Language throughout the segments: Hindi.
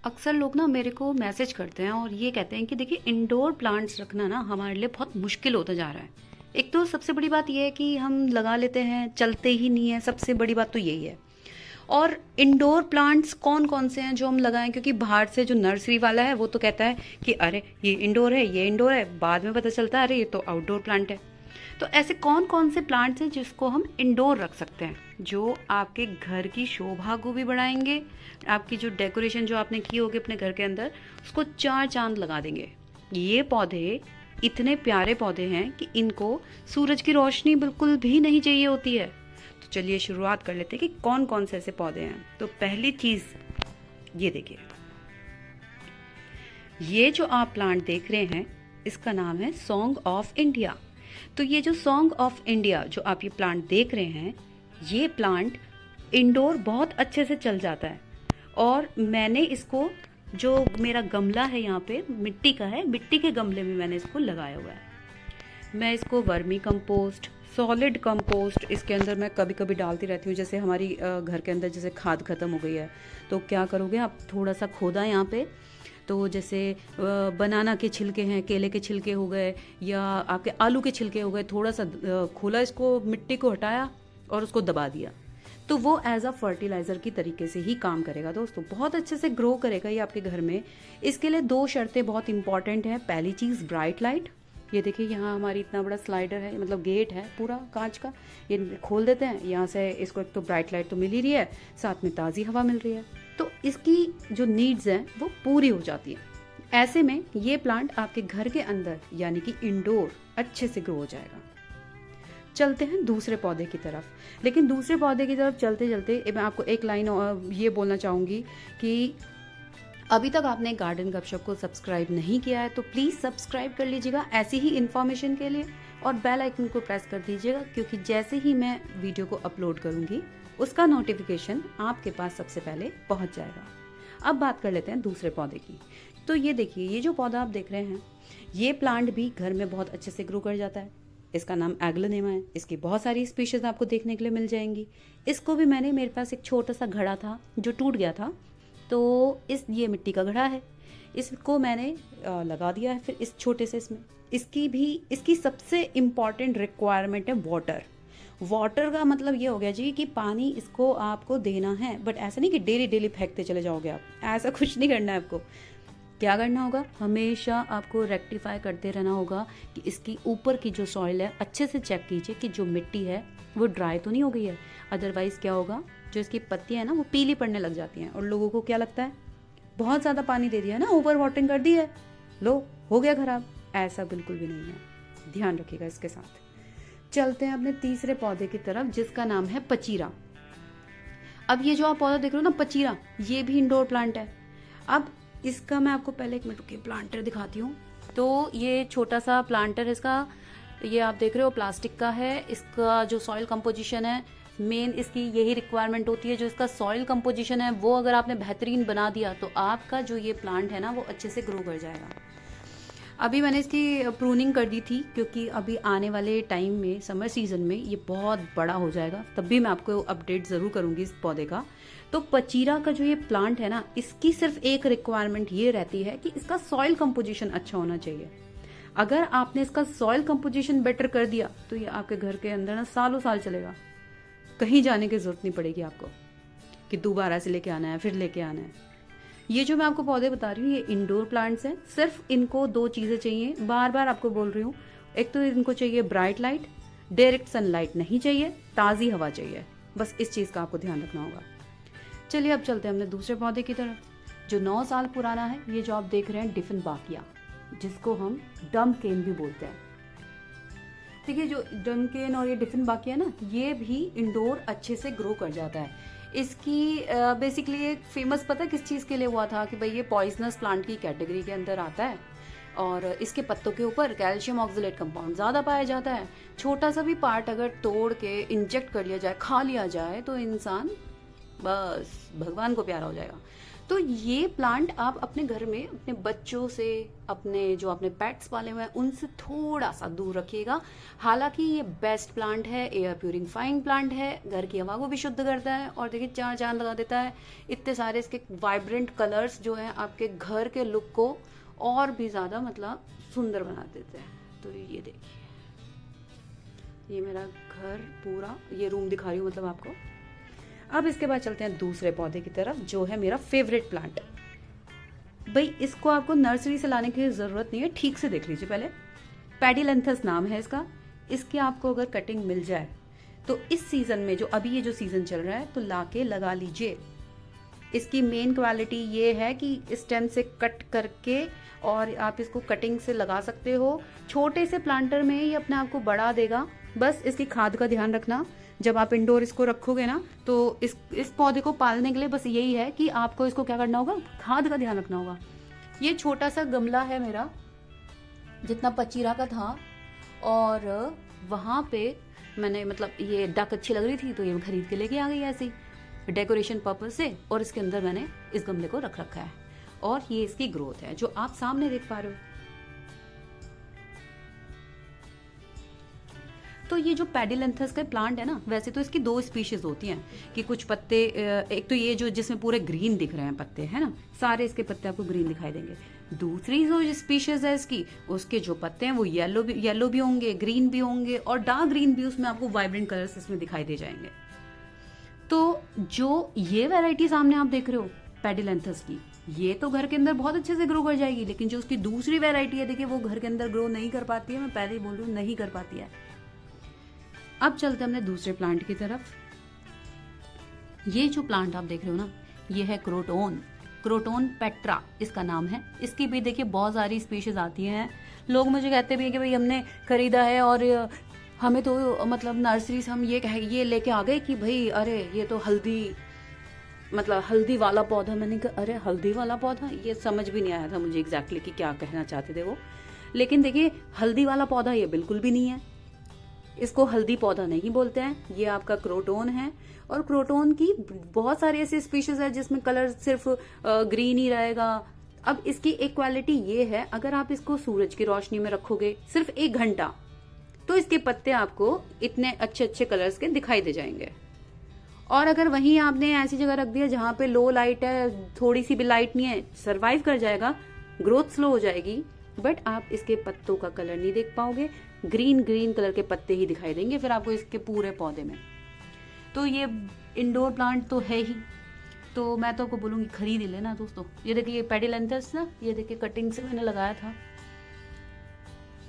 अक्सर लोग ना मेरे को मैसेज करते हैं और ये कहते हैं कि देखिए इंडोर प्लांट्स रखना ना हमारे लिए बहुत मुश्किल होता जा रहा है। एक तो सबसे बड़ी बात ये है कि हम लगा लेते हैं, चलते ही नहीं है, सबसे बड़ी बात तो यही है। और इंडोर प्लांट्स कौन कौन से हैं जो हम लगाएं, क्योंकि बाहर से जो नर्सरी वाला है वो तो कहता है कि अरे ये इंडोर है, ये इंडोर है, बाद में पता चलता है अरे ये तो आउटडोर प्लांट है। तो ऐसे कौन कौन से प्लांट्स हैं जिसको हम इंडोर रख सकते हैं, जो आपके घर की शोभा को भी बढ़ाएंगे, आपकी जो डेकोरेशन जो आपने की होगी अपने घर के अंदर उसको चार चांद लगा देंगे। ये पौधे इतने प्यारे पौधे हैं कि इनको सूरज की रोशनी बिल्कुल भी नहीं चाहिए होती है। तो चलिए शुरुआत कर लेते हैं कि कौन कौन से ऐसे पौधे हैं। तो पहली चीज ये देखिए, ये जो आप प्लांट देख रहे हैं इसका नाम है सॉन्ग ऑफ इंडिया। तो ये जो सॉन्ग ऑफ इंडिया जो आप ये प्लांट देख रहे हैं, ये प्लांट इंडोर बहुत अच्छे से चल जाता है। और मैंने इसको, जो मेरा गमला है यहाँ पे मिट्टी का है, मिट्टी के गमले में मैंने इसको लगाया हुआ है। मैं इसको वर्मी कंपोस्ट, सॉलिड कंपोस्ट इसके अंदर मैं कभी कभी डालती रहती हूँ। जैसे हमारी घर के अंदर जैसे खाद खत्म हो गई है तो क्या करोगे आप, थोड़ा सा खोदा यहाँ पे, तो जैसे बनाना के छिलके हैं, केले के छिलके हो गए या आपके आलू के छिलके हो गए, थोड़ा सा खोला, इसको मिट्टी को हटाया और उसको दबा दिया, तो वो एज अ फर्टिलाइजर की तरीके से ही काम करेगा दोस्तों। बहुत अच्छे से ग्रो करेगा ये आपके घर में। इसके लिए दो शर्तें बहुत इंपॉर्टेंट हैं। पहली चीज़ ब्राइट लाइट। ये देखिए यहाँ हमारी इतना बड़ा स्लाइडर है, मतलब गेट है पूरा कांच का, ये खोल देते हैं, यहाँ से इसको एक तो ब्राइट लाइट तो मिल ही रही है, साथ में ताज़ी हवा मिल रही है, तो इसकी जो नीड्स हैं वो पूरी हो जाती है। ऐसे में ये प्लांट आपके घर के अंदर यानी कि इंडोर अच्छे से ग्रो हो जाएगा। चलते हैं दूसरे पौधे की तरफ। लेकिन दूसरे पौधे की तरफ चलते चलते मैं आपको एक लाइन ये बोलना चाहूँगी कि अभी तक आपने गार्डन गपशप को सब्सक्राइब नहीं किया है तो प्लीज़ सब्सक्राइब कर लीजिएगा ऐसी ही इन्फॉर्मेशन के लिए, और बेल आइकन को प्रेस कर दीजिएगा, क्योंकि जैसे ही मैं वीडियो को अपलोड करूँगी उसका नोटिफिकेशन आपके पास सबसे पहले पहुँच जाएगा। अब बात कर लेते हैं दूसरे पौधे की। तो ये देखिए, ये जो पौधा आप देख रहे हैं, ये प्लांट भी घर में बहुत अच्छे से ग्रो कर जाता है। इसका नाम एग्लोनेमा है। इसकी बहुत सारी स्पीशीज आपको देखने के लिए मिल जाएंगी। इसको भी मैंने, मेरे पास एक छोटा सा घड़ा था जो टूट गया था, तो ये मिट्टी का घड़ा है, इसको मैंने लगा दिया है फिर इस छोटे से इसमें। इसकी सबसे इम्पॉर्टेंट रिक्वायरमेंट है वाटर। वाटर का मतलब ये हो गया जी कि पानी इसको आपको देना है, बट ऐसा नहीं कि डेली डेली फेंकते चले जाओगे आप, ऐसा कुछ नहीं करना है आपको। क्या करना होगा, हमेशा आपको रेक्टिफाई करते रहना होगा कि इसकी ऊपर की जो सॉइल है अच्छे से चेक कीजिए कि जो मिट्टी है वो ड्राई तो नहीं हो गई है। अदरवाइज क्या होगा, जो इसकी पत्तियां है ना वो पीली पड़ने लग जाती हैं और लोगों को क्या लगता है बहुत ज़्यादा पानी दे दिया है ना, ओवर वाटरिंग कर दी है, लो हो गया खराब। ऐसा बिल्कुल भी नहीं है, ध्यान रखिएगा इसके साथ। चलते हैं अपने तीसरे पौधे की तरफ जिसका नाम है पचीरा। अब ये जो आप पौधा देख रहे हो ना पचीरा, ये भी इंडोर प्लांट है। अब इसका मैं आपको पहले एक मिनट रुकिए प्लांटर दिखाती हूँ। तो ये छोटा सा प्लांटर है इसका, ये आप देख रहे हो प्लास्टिक का है। इसका जो सॉइल कंपोजिशन है, मेन इसकी यही रिक्वायरमेंट होती है, जो इसका सॉइल कंपोजिशन है वो अगर आपने बेहतरीन बना दिया तो आपका जो ये प्लांट है ना वो अच्छे से ग्रो कर जाएगा। अभी मैंने इसकी प्रूनिंग कर दी थी क्योंकि अभी आने वाले टाइम में समर सीजन में ये बहुत बड़ा हो जाएगा, तब भी मैं आपको अपडेट ज़रूर करूँगी इस पौधे का। तो पचीरा का जो ये प्लांट है ना, इसकी सिर्फ एक रिक्वायरमेंट ये रहती है कि इसका सॉइल कंपोजिशन अच्छा होना चाहिए। अगर आपने इसका सॉइल कंपोजिशन बेटर कर दिया तो ये आपके घर के अंदर ना सालों साल चलेगा, कहीं जाने की जरूरत नहीं पड़ेगी आपको कि दोबारा से लेके आना है फिर लेके आना है। ये जो मैं आपको पौधे बता रही हूँ ये इंडोर प्लांट्स हैं। सिर्फ इनको दो चीज़ें चाहिए, बार बार आपको बोल रही हूँ। एक तो इनको चाहिए ब्राइट लाइट, डायरेक्ट सनलाइट नहीं चाहिए, ताज़ी हवा चाहिए, बस इस चीज़ का आपको ध्यान रखना होगा। चलिए अब चलते हैं अपने दूसरे पौधे की तरफ जो 9 साल पुराना है। ये जो आप देख रहे हैं डिफनबाकिया, जिसको हम डम्बकेन भी बोलते हैं। देखिए जो डम्बकेन और ये डिफनबाकिया ना, ये भी इंडोर अच्छे से ग्रो कर जाता है। इसकी बेसिकली एक फेमस पता है किस चीज़ के लिए हुआ था कि भाई ये पॉइजनस प्लांट की कैटेगरी के अंदर आता है और इसके पत्तों के ऊपर कैल्शियम ऑक्सलेट कंपाउंड ज़्यादा पाया जाता है। छोटा सा भी पार्ट अगर तोड़ के इंजेक्ट कर लिया जाए, खा लिया जाए, तो इंसान बस भगवान को प्यारा हो जाएगा। तो ये प्लांट आप अपने घर में अपने बच्चों से, अपने जो आपने पेट्स पाले हुए हैं उनसे थोड़ा सा दूर रखिएगा। हालांकि ये बेस्ट प्लांट है, एयर प्यूरिफाइंग प्लांट है, घर की हवा को भी शुद्ध करता है और देखिए चार चांद लगा देता है। इतने सारे इसके वाइब्रेंट कलर्स जो है आपके घर के लुक को और भी ज्यादा मतलब सुंदर बना देते हैं। तो ये देखिए, ये मेरा घर पूरा, ये रूम दिखा रही हूँ मतलब आपको। अब इसके बाद चलते हैं दूसरे पौधे की तरफ, जो है मेरा फेवरेट प्लांट। भाई इसको आपको नर्सरी से लाने की जरूरत नहीं है, ठीक से देख लीजिए पहले। पैडिलेंथस नाम है इसका। इसकी आपको अगर कटिंग मिल जाए तो इस सीजन में, जो अभी ये जो सीजन चल रहा है, तो लाके लगा लीजिए। इसकी मेन क्वालिटी ये है कि स्टेम से कट करके और आप इसको कटिंग से लगा सकते हो। छोटे से प्लांटर में ये अपने आप को बढ़ा देगा। बस इसकी खाद का ध्यान रखना, जब आप इंडोर इसको रखोगे ना, तो इस पौधे को पालने के लिए बस यही है कि आपको इसको क्या करना होगा, खाद का ध्यान रखना होगा। ये छोटा सा गमला है मेरा, जितना पचीरा का था, और वहां पे मैंने मतलब ये डक अच्छी लग रही थी तो ये खरीद के लेके आ गई ऐसी डेकोरेशन पर्पज से, और इसके अंदर मैंने इस गमले को रख रखा है और ये इसकी ग्रोथ है जो आप सामने देख पा रहे हो। तो ये जो पैडिलेंथस का प्लांट है ना, वैसे तो इसकी दो स्पीशीज होती हैं कि कुछ पत्ते, एक तो ये जो जिसमें पूरे ग्रीन दिख रहे हैं पत्ते, है ना, सारे इसके पत्ते आपको ग्रीन दिखाई देंगे। दूसरी जो स्पीशीज है इसकी, उसके जो पत्ते हैं वो येलो भी होंगे, ग्रीन भी होंगे और डार्क ग्रीन भी, उसमें आपको वाइब्रेंट कलर्स इसमें दिखाई दे जाएंगे। तो जो ये वैरायटी सामने आप देख रहे हो पैडिलेंथस की, ये तो घर के अंदर बहुत अच्छे से ग्रो कर जाएगी, लेकिन जो उसकी दूसरी वैरायटी है देखिए, वो घर के अंदर ग्रो नहीं कर पाती है। मैं पहले ही बोल रही हूँ, नहीं कर पाती है। अब चलते हैं अपने दूसरे प्लांट की तरफ। ये जो प्लांट आप देख रहे हो ना, ये है क्रोटोन पेट्रा इसका नाम है। इसकी भी देखिए बहुत सारी स्पीशीज आती हैं। लोग मुझे कहते भी हैं कि भाई हमने खरीदा है और हमें तो मतलब नर्सरी से हम ये लेके आ गए कि भाई अरे ये तो हल्दी वाला पौधा। मैंने कहा अरे हल्दी वाला पौधा, ये समझ भी नहीं आया था मुझे एग्जैक्टली कि क्या कहना चाहते थे वो। लेकिन देखिए हल्दी वाला पौधा ये बिल्कुल भी नहीं है, इसको हल्दी पौधा नहीं बोलते हैं, ये आपका क्रोटोन है। और क्रोटोन की बहुत सारी ऐसी स्पीशीज है जिसमें कलर सिर्फ ग्रीन ही रहेगा। अब इसकी एक क्वालिटी ये है, अगर आप इसको सूरज की रोशनी में रखोगे सिर्फ 1 घंटा, तो इसके पत्ते आपको इतने अच्छे अच्छे कलर्स के दिखाई दे जाएंगे। और अगर वहीं आपने ऐसी जगह रख दिया जहां पे लो लाइट है, थोड़ी सी भी लाइट नहीं है, सरवाइव कर जाएगा, ग्रोथ स्लो हो जाएगी, बट आप इसके पत्तों का कलर नहीं देख पाओगे। ग्रीन कलर के पत्ते ही दिखाई देंगे फिर आपको इसके पूरे पौधे में। तो ये इंडोर प्लांट तो है ही, तो मैं तो आपको बोलूंगी खरीद ही लेना दोस्तों। ये देखिए, ये पैडिलेंथस ना, ये देखिए कटिंग से मैंने लगाया था,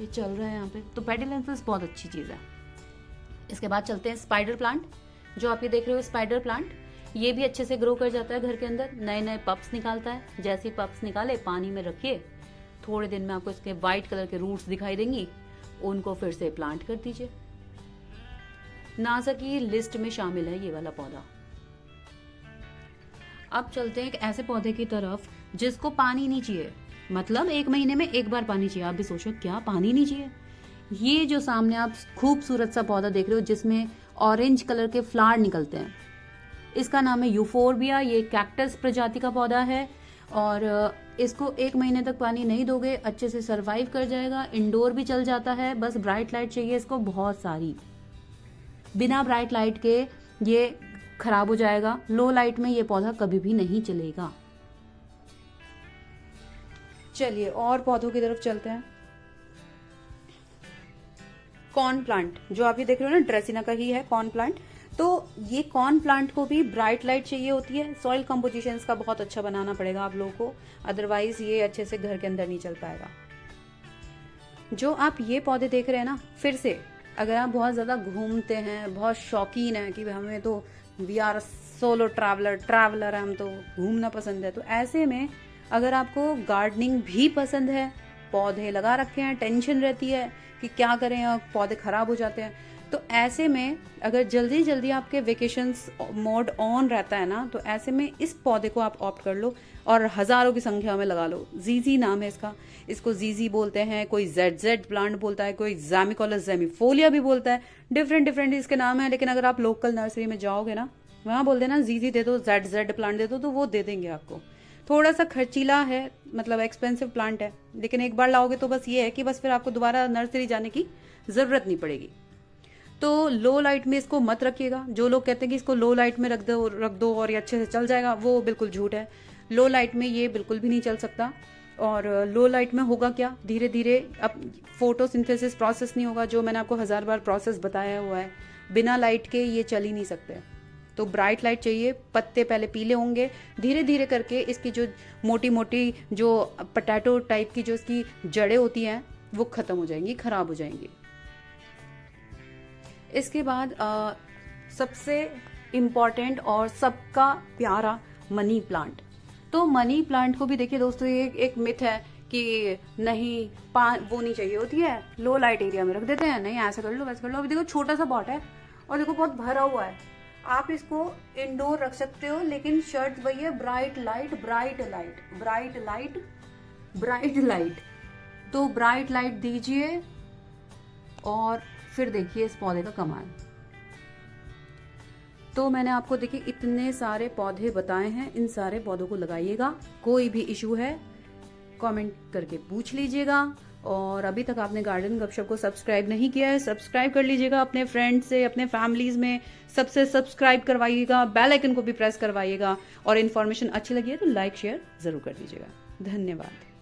ये चल रहा है यहाँ पे। तो पैडिलेंथस बहुत अच्छी चीज है। इसके बाद चलते हैं स्पाइडर प्लांट। जो आप ये देख रहे हो स्पाइडर प्लांट, ये भी अच्छे से ग्रो कर जाता है घर के अंदर, नए नए पप्स निकालता है। जैसे ही पप्स निकाले पानी में रखिए, थोड़े दिन में आपको इसके व्हाइट कलर के रूट्स दिखाई देंगी, उनको फिर से प्लांट कर दीजिए। नासा की लिस्ट में शामिल है ये वाला पौधा। अब चलते हैं एक ऐसे पौधे की तरफ जिसको पानी नहीं चाहिए, मतलब 1 महीने में 1 बार पानी चाहिए। आप भी सोचो क्या पानी नहीं चाहिए। ये जो सामने आप खूबसूरत सा पौधा देख रहे हो जिसमें ऑरेंज कलर के फ्लावर निकलते हैं, इसका नाम है यूफोरबिया। ये कैक्टस प्रजाति का पौधा है और इसको 1 महीने तक पानी नहीं दोगे अच्छे से सरवाइव कर जाएगा। इंडोर भी चल जाता है, बस ब्राइट लाइट चाहिए इसको बहुत सारी। बिना ब्राइट लाइट के ये खराब हो जाएगा, लो लाइट में ये पौधा कभी भी नहीं चलेगा। चलिए और पौधों की तरफ चलते हैं। कॉर्न प्लांट, जो आप ये देख रहे हो ना, ड्रेसिना का ही है कॉर्न प्लांट। तो ये कॉर्न प्लांट को भी ब्राइट लाइट चाहिए होती है। सॉइल कंपोजिशन का बहुत अच्छा बनाना पड़ेगा आप लोगों को, अदरवाइज ये अच्छे से घर के अंदर नहीं चल पाएगा। जो आप ये पौधे देख रहे हैं ना, फिर से अगर आप बहुत ज्यादा घूमते हैं, बहुत शौकीन है कि हमें तो वी आर सोलो ट्रैवलर, हम तो घूमना पसंद है, तो ऐसे में अगर आपको गार्डनिंग भी पसंद है, पौधे लगा रखे हैं, टेंशन रहती है कि क्या करें और पौधे खराब हो जाते हैं, तो ऐसे में अगर जल्दी जल्दी आपके वेकेशंस मोड ऑन रहता है ना, तो ऐसे में इस पौधे को आप ऑप्ट कर लो और हजारों की संख्या में लगा लो। जीजी नाम है इसका, इसको जीजी बोलते हैं, कोई जेड प्लांट बोलता है, कोई ज़ैमिकोलस ज़ैमिफोलिया भी बोलता है। डिफरेंट इसके नाम है, लेकिन अगर आप लोकल नर्सरी में जाओगे ना, वहाँ बोल देना जीजी दे दो, जेड प्लांट दे दो, तो वो दे देंगे आपको। थोड़ा सा खर्चीला है, मतलब एक्सपेंसिव प्लांट है, लेकिन एक बार लाओगे तो बस ये है कि बस फिर आपको दोबारा नर्सरी जाने की ज़रूरत नहीं पड़ेगी। तो लो लाइट में इसको मत रखिएगा। जो लोग कहते हैं कि इसको लो लाइट में रख दो और ये अच्छे से चल जाएगा, वो बिल्कुल झूठ है। लो लाइट में ये बिल्कुल भी नहीं चल सकता। और लो लाइट में होगा क्या, धीरे धीरे अब फोटोसिंथेसिस प्रोसेस नहीं होगा, जो मैंने आपको 1000 बार प्रोसेस बताया हुआ है। बिना लाइट के ये चल ही नहीं सकते। तो ब्राइट लाइट चाहिए। पत्ते पहले पीले होंगे, धीरे धीरे करके इसकी जो मोटी मोटी जो पोटैटो टाइप की जो इसकी जड़ें होती हैं वो खत्म हो जाएंगी, खराब हो जाएंगी। इसके बाद सबसे इम्पॉर्टेंट और सबका प्यारा मनी प्लांट। तो मनी प्लांट को भी देखिए दोस्तों, ये एक मिथ है कि नहीं वो नहीं चाहिए होती है, लो लाइट एरिया में रख देते हैं, नहीं ऐसा कर लो वैसा कर लो। अभी देखो छोटा सा पॉट है और देखो बहुत भरा हुआ है, आप इसको इंडोर रख सकते हो, लेकिन शर्त वही है, bright light bright light bright light bright light. तो ब्राइट लाइट दीजिए और फिर देखिए इस पौधे का कमाल। तो मैंने आपको देखिए इतने सारे पौधे बताए हैं, इन सारे पौधों को लगाइएगा। कोई भी इशू है कमेंट करके पूछ लीजिएगा। और अभी तक आपने गार्डन गपशप को सब्सक्राइब नहीं किया है, सब्सक्राइब कर लीजिएगा। अपने फ्रेंड्स से, अपने फैमिलीज में सबसे सब्सक्राइब करवाइएगा, बेल आइकन को भी प्रेस करवाइएगा। और इन्फॉर्मेशन अच्छी लगी है तो लाइक शेयर जरूर कर दीजिएगा। धन्यवाद।